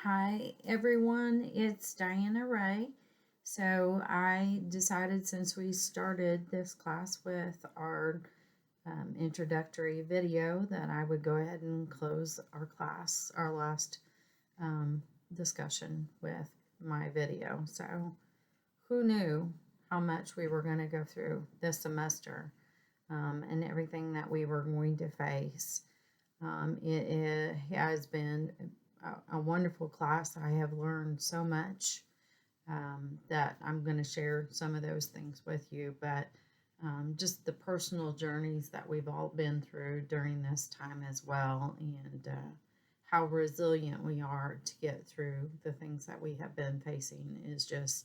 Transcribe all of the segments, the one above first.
Hi everyone, it's Diana Ray. So I decided since we started this class with our introductory video that I would go ahead and close our class, our last discussion with my video. So who knew how much we were going to go through this semester and everything that we were going to face. It has been a wonderful class. I have learned so much that I'm going to share some of those things with you, but just the personal journeys that we've all been through during this time as well, and how resilient we are to get through the things that we have been facing is just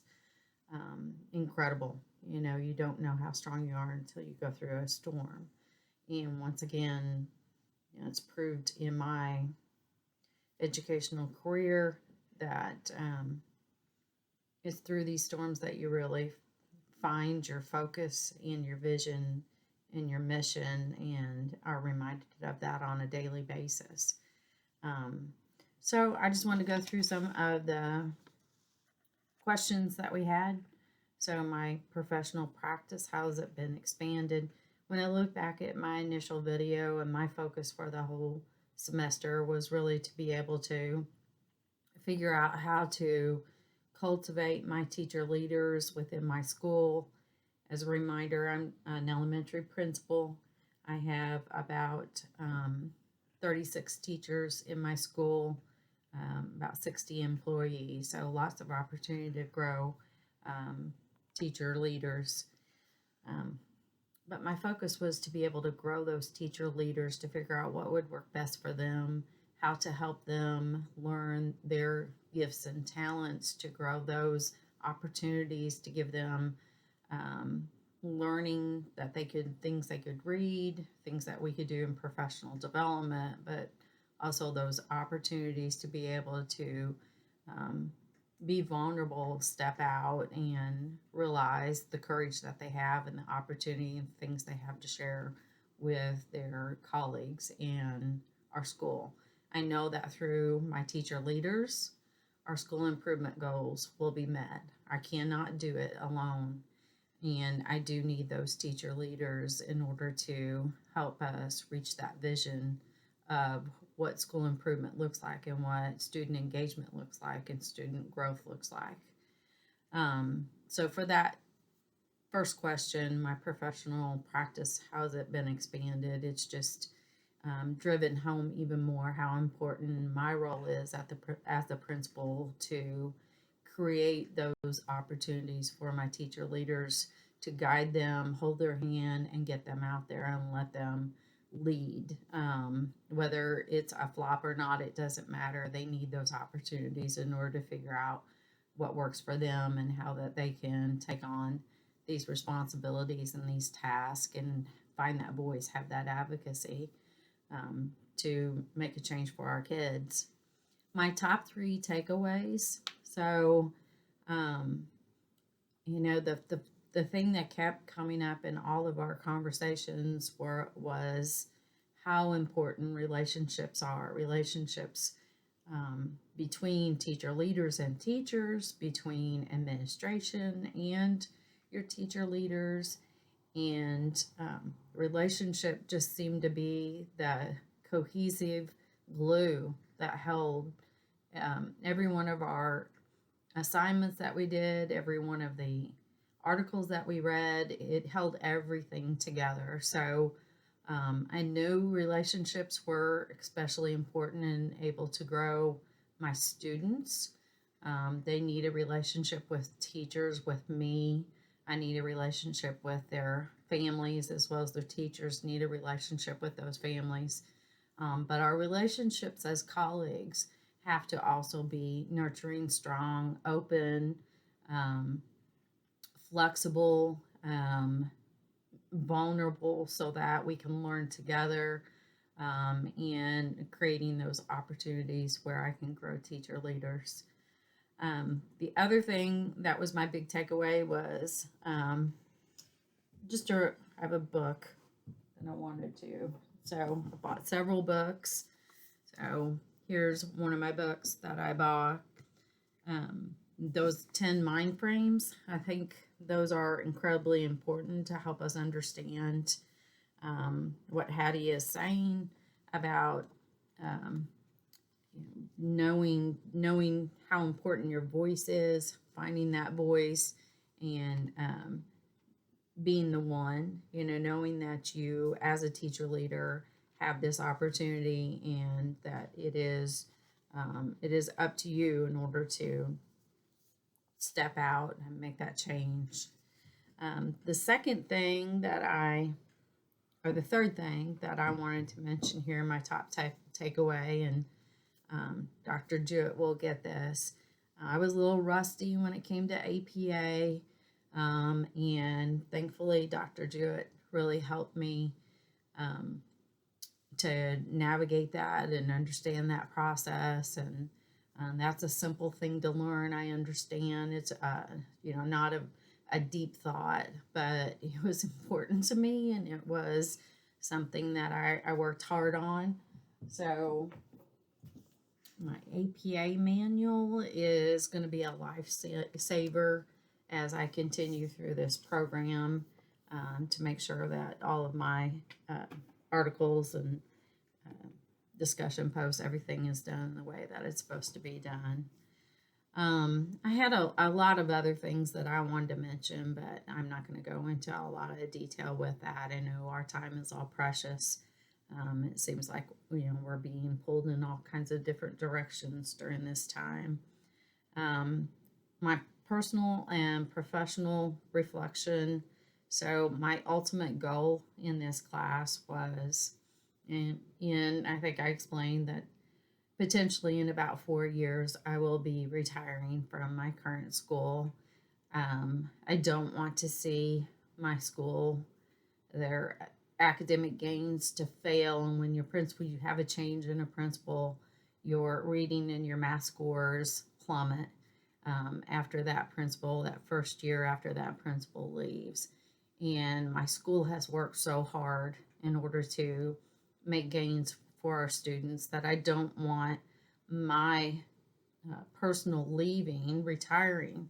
incredible. You know, you don't know how strong you are until you go through a storm. And once again, it's proved in my educational career that it's through these storms that you really find your focus and your vision and your mission, and are reminded of that on a daily basis. So I just want to go through some of the questions that we had. So my professional practice, how has it been expanded? When I look back at my initial video, and my focus for the whole semester was really to be able to figure out how to cultivate my teacher leaders within my school. As a reminder, I'm an elementary principal. I have about 36 teachers in my school, about 60 employees, so lots of opportunity to grow teacher leaders. But my focus was to be able to grow those teacher leaders, to figure out what would work best for them, how to help them learn their gifts and talents, to grow those opportunities, to give them learning that things they could read, things that we could do in professional development, but also those opportunities to be able to be vulnerable, step out, and realize the courage that they have and the opportunity and things they have to share with their colleagues and our school. I know that through my teacher leaders, our school improvement goals will be met. I cannot do it alone, and I do need those teacher leaders in order to help us reach that vision of what school improvement looks like, and what student engagement looks like, and student growth looks like. So for that first question, my professional practice, how has it been expanded? It's just driven home even more how important my role is as the principal, to create those opportunities for my teacher leaders, to guide them, hold their hand, and get them out there and let them lead. Whether it's a flop or not, it doesn't matter. They need those opportunities in order to figure out what works for them and how that they can take on these responsibilities and these tasks, and find that voice, have that advocacy to make a change for our kids. My top 3 takeaways. So, the thing that kept coming up in all of our conversations was how important relationships are. Relationships between teacher leaders and teachers, between administration and your teacher leaders, and relationship just seemed to be the cohesive glue that held every one of our assignments that we did, every one of the articles that we read. It held everything together. So I knew relationships were especially important and able to grow my students. They need a relationship with teachers, with me. I need a relationship with their families, as well as their teachers need a relationship with those families. But our relationships as colleagues have to also be nurturing, strong, open, flexible, vulnerable, so that we can learn together, and creating those opportunities where I can grow teacher leaders. The other thing that was my big takeaway was I have a book that I wanted to. So I bought several books. So here's one of my books that I bought. Those 10 mind frames, I think those are incredibly important to help us understand what Hattie is saying about um, knowing how important your voice is, finding that voice, and being the one, knowing that you as a teacher leader have this opportunity, and that it is up to you in order to step out and make that change. The second thing that or the third thing that I wanted to mention here in my top takeaway, and Dr. Jewett will get this. I was a little rusty when it came to APA, and thankfully Dr. Jewett really helped me to navigate that and understand that process. And that's a simple thing to learn. I understand it's not a deep thought, but it was important to me, and it was something that I worked hard on. So my APA manual is going to be a lifesaver as I continue through this program, to make sure that all of my articles and discussion posts, everything is done the way that it's supposed to be done. I had a lot of other things that I wanted to mention, but I'm not going to go into a lot of detail with that. I know our time is all precious. It seems like we're being pulled in all kinds of different directions during this time. My personal and professional reflection. So my ultimate goal in this class was, and I think I explained that potentially in about 4 years, I will be retiring from my current school. I don't want to see my school, their academic gains, to fail. And when you have a change in a principal, your reading and your math scores plummet after that first year after that principal leaves. And my school has worked so hard in order to make gains for our students that I don't want my personal retiring,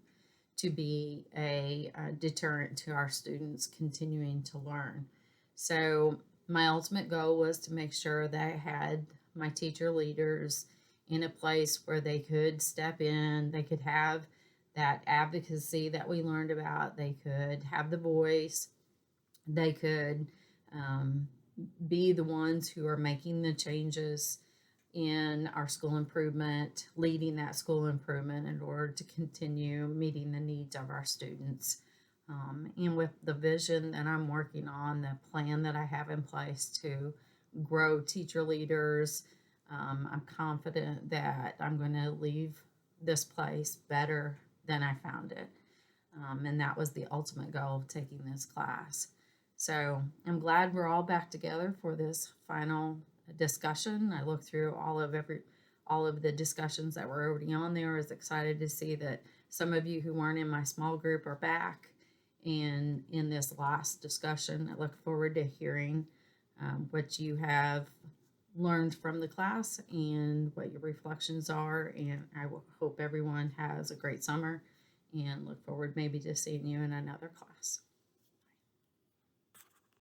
to be a deterrent to our students continuing to learn. So my ultimate goal was to make sure that I had my teacher leaders in a place where they could step in, they could have that advocacy that we learned about, they could have the voice, they could be the ones who are making the changes in our school improvement, leading that school improvement in order to continue meeting the needs of our students. And with the vision that I'm working on, the plan that I have in place to grow teacher leaders, I'm confident that I'm going to leave this place better than I found it. And that was the ultimate goal of taking this class. So I'm glad we're all back together for this final discussion. I looked through all of the discussions that were already on there. I was excited to see that some of you who weren't in my small group are back. And in this last discussion, I look forward to hearing what you have learned from the class and what your reflections are. And I hope everyone has a great summer, and look forward maybe to seeing you in another class.